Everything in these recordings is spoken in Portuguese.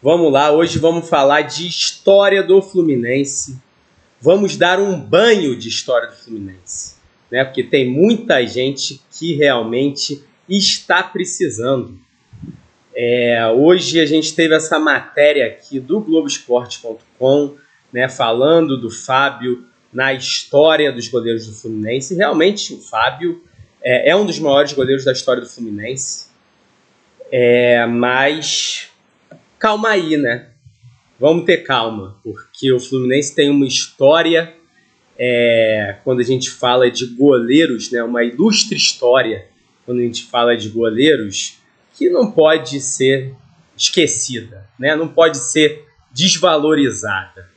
Vamos lá, hoje vamos falar de história do Fluminense. Vamos dar um banho de história do Fluminense, né? Porque tem muita gente que realmente está precisando. Hoje a gente teve essa matéria aqui do Globoesporte.com, né, falando do Fábio na história dos goleiros do Fluminense. Realmente o Fábio é um dos maiores goleiros da história do Fluminense. Mas calma aí, né? Vamos ter calma, porque o Fluminense tem uma história, quando a gente fala de goleiros, né, uma ilustre história, quando a gente fala de goleiros, que não pode ser esquecida, né? Não pode ser desvalorizada.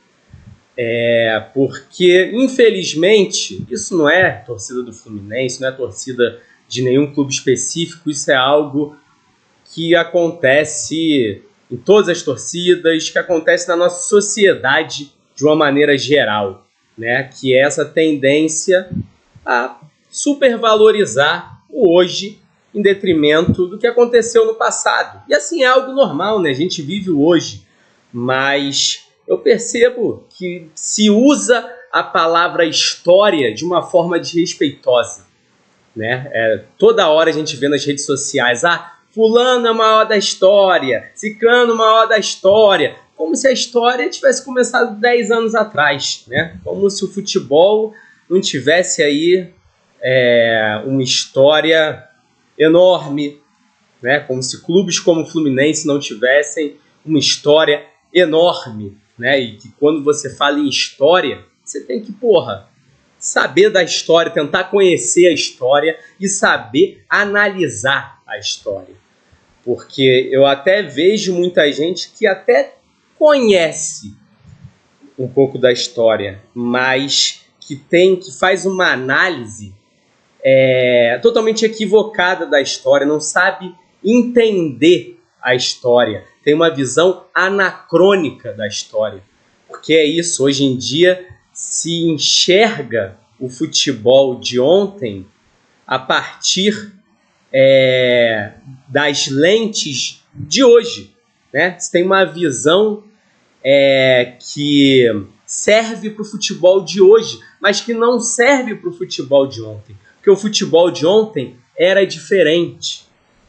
Porque, infelizmente, isso não é torcida do Fluminense, não é torcida de nenhum clube específico, isso é algo que acontece em todas as torcidas, que acontece na nossa sociedade de uma maneira geral, né? Que é essa tendência a supervalorizar o hoje em detrimento do que aconteceu no passado. E assim é algo normal, né? A gente vive o hoje, mas eu percebo que se usa a palavra história de uma forma desrespeitosa, né? Toda hora a gente vê nas redes sociais, fulano é o maior da história, ciclano é o maior da história, como se a história tivesse começado 10 anos atrás, né? Como se o futebol não tivesse aí uma história enorme, né? Como se clubes como o Fluminense não tivessem uma história enorme, né? E que quando você fala em história, você tem que, saber da história, tentar conhecer a história e saber analisar a história. Porque eu até vejo muita gente que até conhece um pouco da história, mas que faz uma análise totalmente equivocada da história, não sabe entender a história, tem uma visão anacrônica da história. Porque é isso, hoje em dia se enxerga o futebol de ontem a partir das lentes de hoje, né? Você tem uma visão que serve para o futebol de hoje, mas que não serve para o futebol de ontem, porque o futebol de ontem era diferente,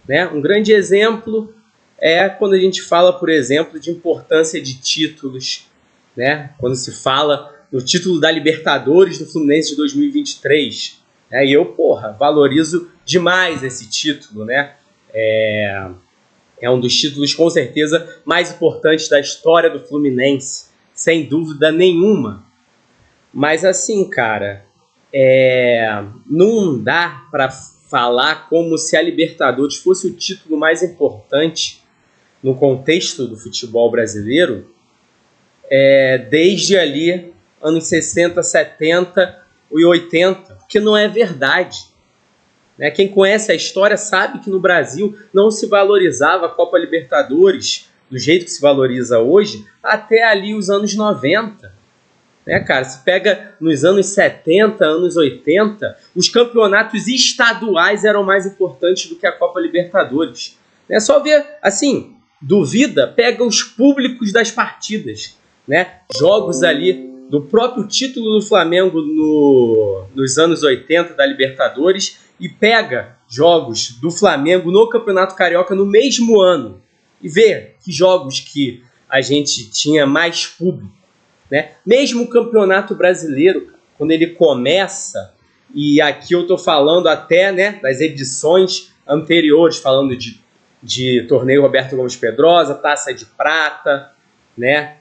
né? Um grande exemplo é quando a gente fala, por exemplo, de importância de títulos, né? Quando se fala no título da Libertadores do Fluminense de 2023, e eu, valorizo demais esse título, né? É um dos títulos, com certeza, mais importantes da história do Fluminense, sem dúvida nenhuma. Mas assim, cara, não dá para falar como se a Libertadores fosse o título mais importante no contexto do futebol brasileiro desde ali, anos 60, 70 e 80, porque não é verdade. Né? Quem conhece a história sabe que no Brasil não se valorizava a Copa Libertadores do jeito que se valoriza hoje até ali os anos 90. Né, cara? Se pega nos anos 70, anos 80, os campeonatos estaduais eram mais importantes do que a Copa Libertadores. É só ver, assim, duvida, pega os públicos das partidas, né? Jogos ali do próprio título do Flamengo nos anos 80 da Libertadores e pega jogos do Flamengo no Campeonato Carioca no mesmo ano e vê que jogos que a gente tinha mais público, né? Mesmo o Campeonato Brasileiro, quando ele começa, e aqui eu estou falando até, né, das edições anteriores, falando de torneio Roberto Gomes Pedrosa, Taça de Prata, né?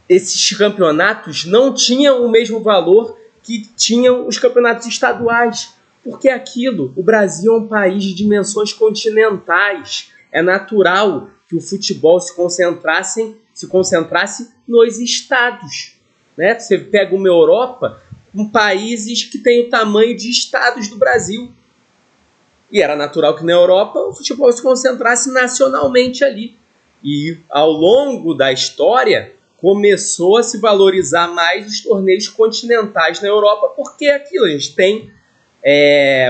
Esses campeonatos não tinham o mesmo valor que tinham os campeonatos estaduais, porque o Brasil é um país de dimensões continentais, é natural que o futebol se concentrasse nos estados, né? Você pega uma Europa com países que têm o tamanho de estados do Brasil, e era natural que na Europa o futebol se concentrasse nacionalmente ali. E ao longo da história começou a se valorizar mais os torneios continentais na Europa, porque a gente tem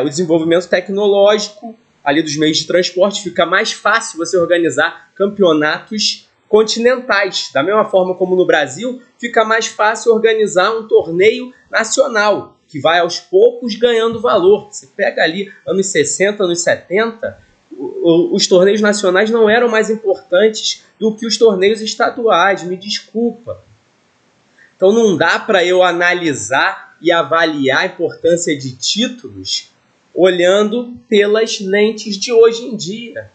o desenvolvimento tecnológico, ali dos meios de transporte, fica mais fácil você organizar campeonatos continentais. Da mesma forma como no Brasil, fica mais fácil organizar um torneio nacional, que vai aos poucos ganhando valor. Você pega ali anos 60, anos 70, os torneios nacionais não eram mais importantes do que os torneios estaduais, me desculpa. Então não dá para eu analisar e avaliar a importância de títulos olhando pelas lentes de hoje em dia.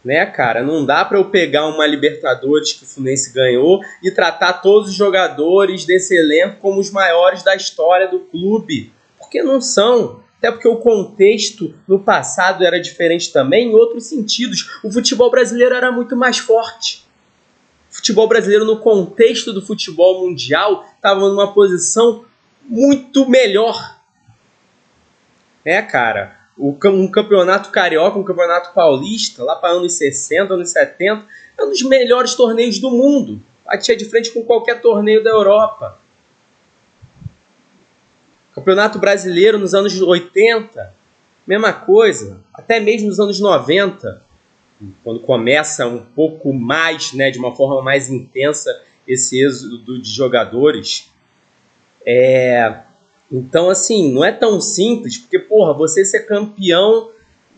Né, cara? Não dá para eu pegar uma Libertadores que o Fluminense ganhou e tratar todos os jogadores desse elenco como os maiores da história do clube. Porque não são. Até porque o contexto no passado era diferente também em outros sentidos. O futebol brasileiro era muito mais forte. O futebol brasileiro, no contexto do futebol mundial, estava numa posição muito melhor. Né, cara? Um campeonato carioca, um campeonato paulista, lá para anos 60, anos 70, é um dos melhores torneios do mundo. Batia de frente com qualquer torneio da Europa. Campeonato brasileiro nos anos 80, mesma coisa. Até mesmo nos anos 90, quando começa um pouco mais, né, de uma forma mais intensa, esse êxodo de jogadores. Então, assim, não é tão simples, porque, porra, você ser campeão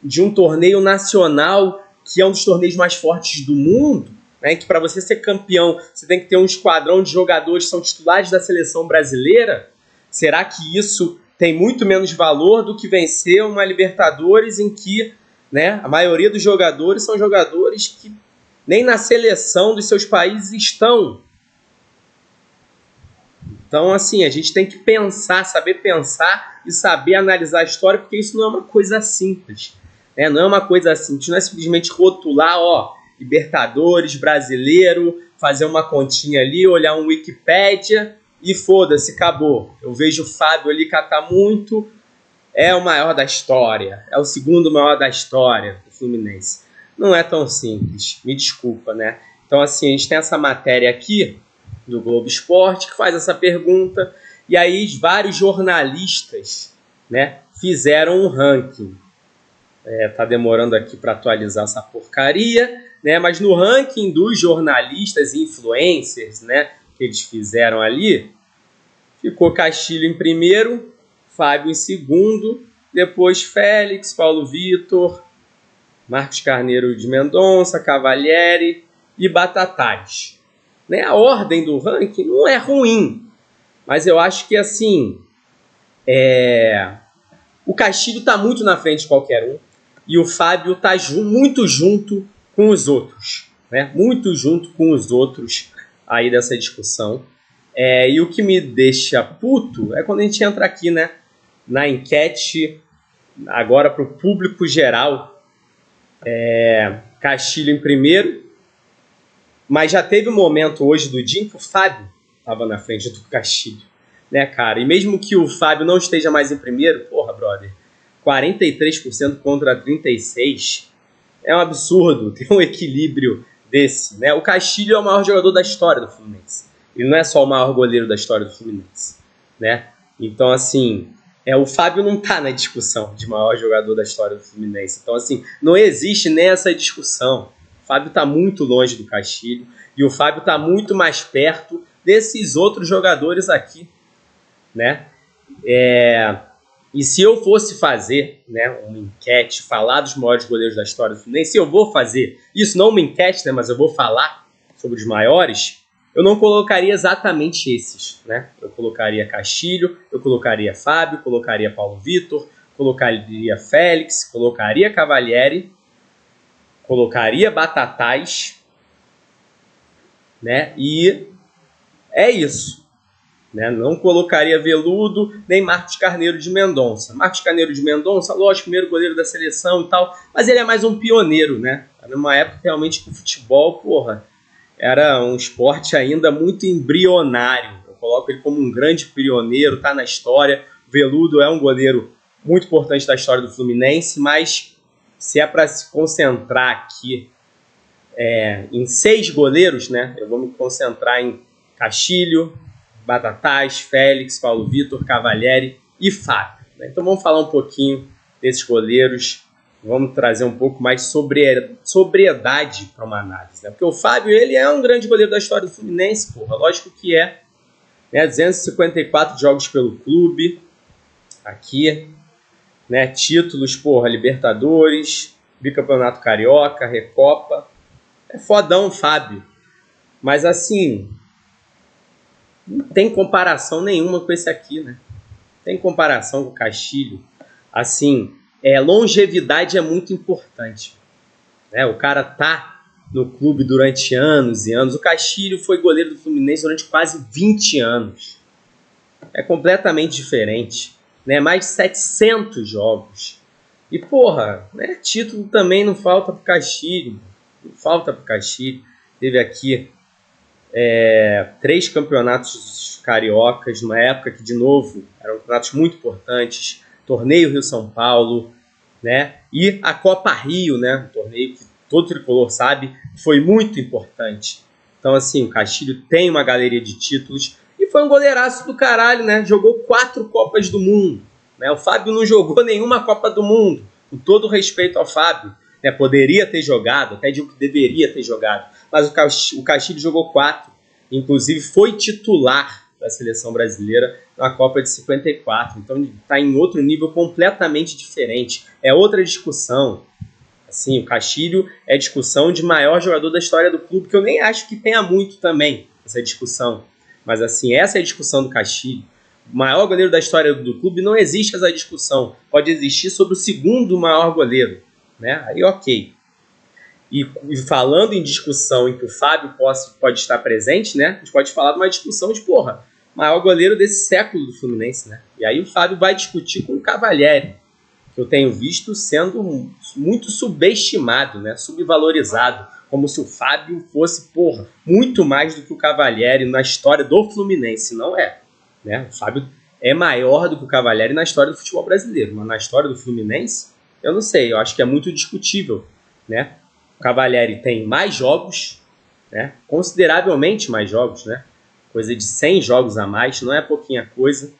de um torneio nacional, que é um dos torneios mais fortes do mundo, né, que para você ser campeão, você tem que ter um esquadrão de jogadores que são titulares da seleção brasileira. Será que isso tem muito menos valor do que vencer uma Libertadores em que, né, a maioria dos jogadores são jogadores que nem na seleção dos seus países estão? Então, assim, a gente tem que pensar, saber pensar e saber analisar a história, porque isso não é uma coisa simples. Né? Não é uma coisa simples, não é simplesmente rotular, Libertadores, brasileiro, fazer uma continha ali, olhar um Wikipédia e foda-se, acabou. Eu vejo o Fábio ali catar muito, é o maior da história, é o segundo maior da história do Fluminense. Não é tão simples, me desculpa, né? Então, assim, a gente tem essa matéria aqui do Globo Esporte que faz essa pergunta, e aí vários jornalistas, né, fizeram um ranking. Tá demorando aqui para atualizar essa porcaria, né, mas no ranking dos jornalistas e influencers, né, que eles fizeram ali, ficou Castilho em primeiro, Fábio em segundo, depois Félix, Paulo Vitor, Marcos Carneiro de Mendonça, Cavalieri e Batatais. Né, a ordem do ranking não é ruim, mas eu acho que assim, o Castilho está muito na frente de qualquer um e o Fábio está muito junto com os outros, né? Muito junto com os outros aí dessa discussão. E o que me deixa puto é quando a gente entra aqui, né, na enquete agora para o público geral. Castilho em primeiro. Mas já teve um momento hoje do dia em que o Fábio estava na frente do Castilho, né, cara? E mesmo que o Fábio não esteja mais em primeiro, porra, brother, 43% contra 36% é um absurdo ter um equilíbrio desse, né? O Castilho é o maior jogador da história do Fluminense. Ele não é só o maior goleiro da história do Fluminense, né? Então, assim, o Fábio não tá na discussão de maior jogador da história do Fluminense. Então, assim, não existe nem essa discussão. O Fábio está muito longe do Castilho e o Fábio está muito mais perto desses outros jogadores aqui, né? E se eu fosse fazer, né, uma enquete, falar dos maiores goleiros da história do Fluminense, se eu vou fazer isso, não uma enquete, né, mas eu vou falar sobre os maiores, eu não colocaria exatamente esses, né? Eu colocaria Castilho, eu colocaria Fábio, colocaria Paulo Vitor, colocaria Félix, colocaria Cavalieri, colocaria Batatais, né? E é isso, né? Não colocaria Veludo nem Marcos Carneiro de Mendonça. Marcos Carneiro de Mendonça, lógico, primeiro goleiro da seleção e tal, mas ele é mais um pioneiro, né? Numa época realmente que o futebol, porra, era um esporte ainda muito embrionário. Eu coloco ele como um grande pioneiro, tá na história. Veludo é um goleiro muito importante da história do Fluminense, mas se é para se concentrar aqui em 6 goleiros, né? Eu vou me concentrar em Castilho, Batatais, Félix, Paulo Vitor, Cavalieri e Fábio. Né? Então vamos falar um pouquinho desses goleiros vamos trazer um pouco mais sobriedade para uma análise, né? Porque o Fábio, ele é um grande goleiro da história do Fluminense, porra, lógico que é, né? 254 jogos pelo clube, aqui, né? Títulos, porra, Libertadores, Bicampeonato Carioca, Recopa, é fodão o Fábio, mas assim, não tem comparação nenhuma com esse aqui, né? Tem comparação com o Castilho, assim, longevidade é muito importante, né? O cara tá no clube durante anos e anos. O Castilho foi goleiro do Fluminense durante quase 20 anos. É completamente diferente, né? Mais de 700 jogos. E, porra, né? Título também não falta pro Castilho. Não falta pro Castilho. Teve aqui 3 campeonatos cariocas, numa época que, de novo, eram campeonatos muito importantes. Torneio Rio-São Paulo, né? E a Copa Rio, né? Um torneio que todo tricolor sabe foi muito importante. Então, assim, o Castilho tem uma galeria de títulos e foi um goleiraço do caralho, né? Jogou 4 Copas do Mundo, né? O Fábio não jogou nenhuma Copa do Mundo, com todo respeito ao Fábio, né? Poderia ter jogado, até digo que deveria ter jogado, mas o Castilho jogou 4, inclusive foi titular da seleção brasileira na Copa de 54. Então ele está em outro nível completamente diferente. É outra discussão. Assim, o Castilho é discussão de maior jogador da história do clube, que eu nem acho que tenha muito também essa discussão. Mas assim, essa é a discussão do Castilho. O maior goleiro da história do clube, não existe essa discussão. Pode existir sobre o segundo maior goleiro, né? Aí ok. E falando em discussão em que o Fábio pode estar presente, né? A gente pode falar de uma discussão de, porra, maior goleiro desse século do Fluminense, né? E aí o Fábio vai discutir com o Cavalieri, que eu tenho visto sendo muito subestimado, né? Subvalorizado, como se o Fábio fosse, porra, muito mais do que o Cavalieri na história do Fluminense. Não é, né? O Fábio é maior do que o Cavalieri na história do futebol brasileiro, mas na história do Fluminense, eu não sei, eu acho que é muito discutível, né? O Cavalieri tem mais jogos, né? Consideravelmente mais jogos, né? Coisa de 100 jogos a mais, não é pouquinha coisa.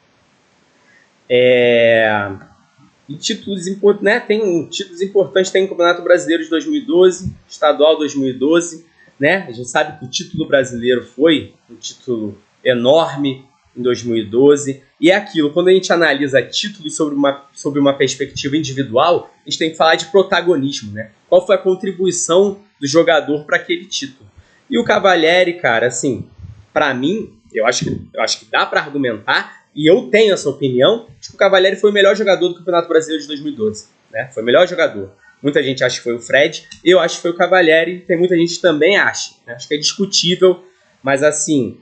E títulos, né? Tem títulos importantes, tem o Campeonato Brasileiro de 2012, Estadual 2012, né? A gente sabe que o título brasileiro foi um título enorme em 2012, e é aquilo, quando a gente analisa títulos sobre uma perspectiva individual, a gente tem que falar de protagonismo, né? Qual foi a contribuição do jogador para aquele título? E o Cavalieri, cara, assim, para mim, eu acho que dá para argumentar, e eu tenho essa opinião, de que o Cavalieri foi o melhor jogador do Campeonato Brasileiro de 2012, né? Foi o melhor jogador. Muita gente acha que foi o Fred, eu acho que foi o Cavalieri, tem muita gente que também acha, né? Acho que é discutível, mas assim,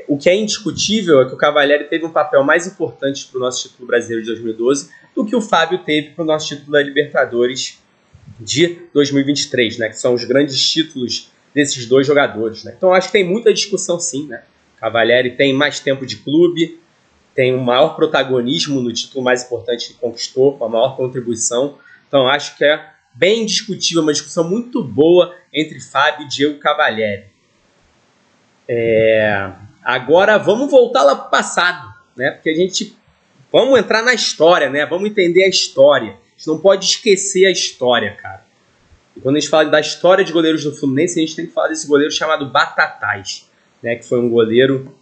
o que é indiscutível é que o Cavalieri teve um papel mais importante para o nosso título brasileiro de 2012 do que o Fábio teve para o nosso título da Libertadores de 2023, né? Que são os grandes títulos desses dois jogadores, né? Então acho que tem muita discussão sim, né? O Cavalieri tem mais tempo de clube, tem um maior protagonismo no título mais importante que conquistou, uma maior contribuição. Então acho que é bem discutível, uma discussão muito boa entre Fábio e Diego Cavalieri. Agora vamos voltar lá para o passado, né? Porque vamos entrar na história, né? Vamos entender a história. A gente não pode esquecer a história, cara. E quando a gente fala da história de goleiros do Fluminense, a gente tem que falar desse goleiro chamado Batatais, né? Que foi um goleiro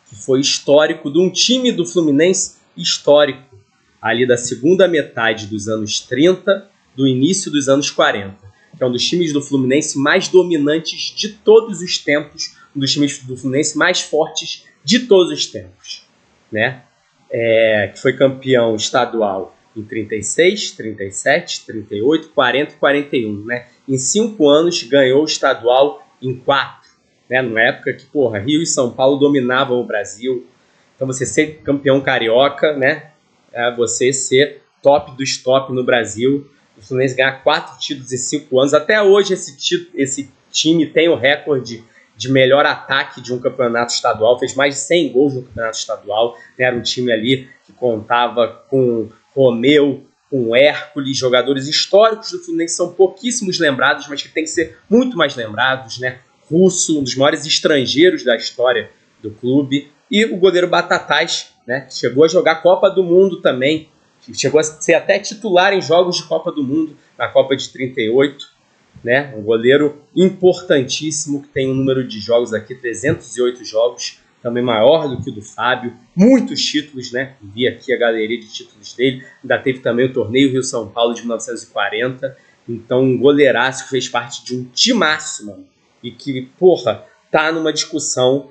que foi histórico de um time do Fluminense histórico, ali da segunda metade dos anos 30, do início dos anos 40. Que é um dos times do Fluminense mais dominantes de todos os tempos, um dos times do Fluminense mais fortes de todos os tempos, né? Que foi campeão estadual em 36, 37, 38, 40 e 41, né? Em 5 anos ganhou o estadual em 4, né? Numa época que, porra, Rio e São Paulo dominavam o Brasil. Então você ser campeão carioca, né? Você ser top dos top no Brasil. O Fluminense ganhar 4 títulos em 5 anos. Até hoje esse time tem o recorde de melhor ataque de um campeonato estadual, fez mais de 100 gols no campeonato estadual, né? Era um time ali que contava com Romeu, com Hércules, jogadores históricos do Fluminense, são pouquíssimos lembrados, mas que tem que ser muito mais lembrados, né? Russo, um dos maiores estrangeiros da história do clube, e o goleiro Batatais, né? Que chegou a jogar Copa do Mundo também chegou a ser até titular em jogos de Copa do Mundo, na Copa de 38, né? Um goleiro importantíssimo, que tem um número de jogos aqui, 308 jogos, também maior do que o do Fábio, muitos títulos, né? Vi aqui a galeria de títulos dele, ainda teve também o Torneio Rio-São Paulo de 1940, então um goleiraço que fez parte de um timaço, mano, e que, porra, tá numa discussão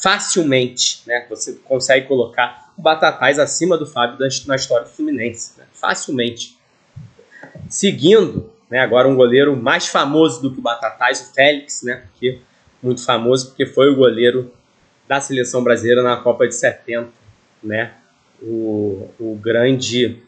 facilmente, né? Você consegue colocar o Batatais acima do Fábio na história do Fluminense, né? Facilmente. Seguindo, né, agora um goleiro mais famoso do que o Batatais, o Félix, né? Muito famoso porque foi o goleiro da seleção brasileira na Copa de 70, né? O grande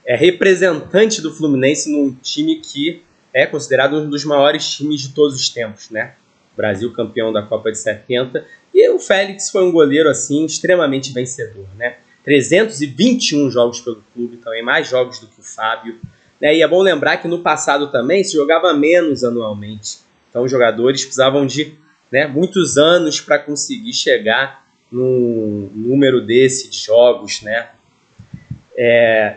representante do Fluminense num time que é considerado um dos maiores times de todos os tempos, né? Brasil campeão da Copa de 70, e o Félix foi um goleiro assim extremamente vencedor, né? 321 jogos pelo clube, também mais jogos do que o Fábio, né? E é bom lembrar que no passado também se jogava menos anualmente, então os jogadores precisavam de, né, muitos anos para conseguir chegar num número desse de jogos, né?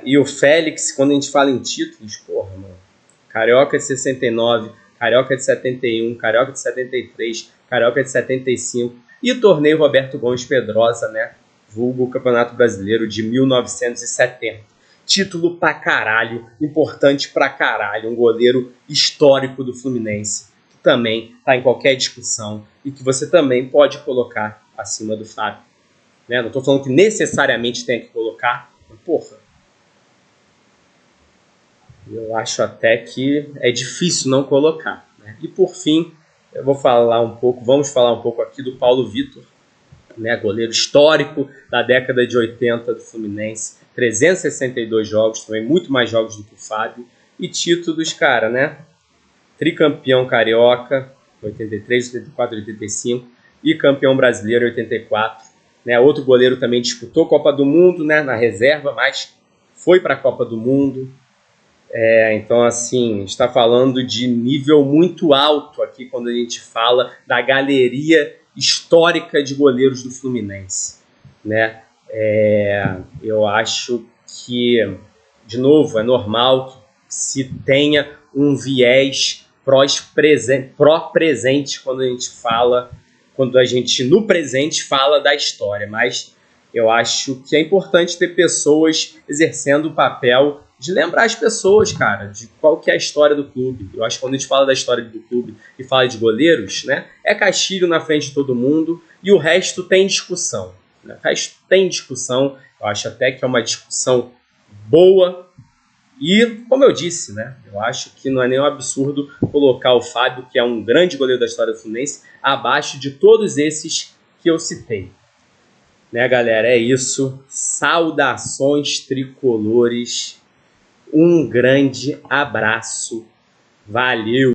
E o Félix, quando a gente fala em títulos, porra, mano, Carioca de 69, Carioca de 71, Carioca de 73, Carioca de 75 e o Torneio Roberto Gomes Pedrosa, né? Vulgo Campeonato Brasileiro de 1970. Título pra caralho, importante pra caralho, um goleiro histórico do Fluminense, que também tá em qualquer discussão e que você também pode colocar acima do Fábio, né? Não tô falando que necessariamente tem que colocar, mas porra, eu acho até que é difícil não colocar, né? E por fim, vamos falar um pouco aqui do Paulo Vitor, né? Goleiro histórico da década de 80 do Fluminense, 362 jogos, também muito mais jogos do que o Fábio, e títulos, cara, né? Tricampeão carioca, 83, 84, 85, e campeão brasileiro, 84. Né? Outro goleiro também disputou Copa do Mundo, né? Na reserva, mas foi para a Copa do Mundo. Então, assim, está falando de nível muito alto aqui quando a gente fala da galeria histórica de goleiros do Fluminense, né? Eu acho que, de novo, é normal que se tenha um viés pró-presente quando a gente no presente fala da história, mas eu acho que é importante ter pessoas exercendo o papel de lembrar as pessoas, cara, de qual que é a história do clube. Eu acho que quando a gente fala da história do clube e fala de goleiros, né, é Castilho na frente de todo mundo e o resto tem discussão. Né? O resto tem discussão, eu acho até que é uma discussão boa e, como eu disse, né, eu acho que não é nenhum absurdo colocar o Fábio, que é um grande goleiro da história do Fluminense, abaixo de todos esses que eu citei. Né, galera, é isso. Saudações tricolores. Um grande abraço. Valeu!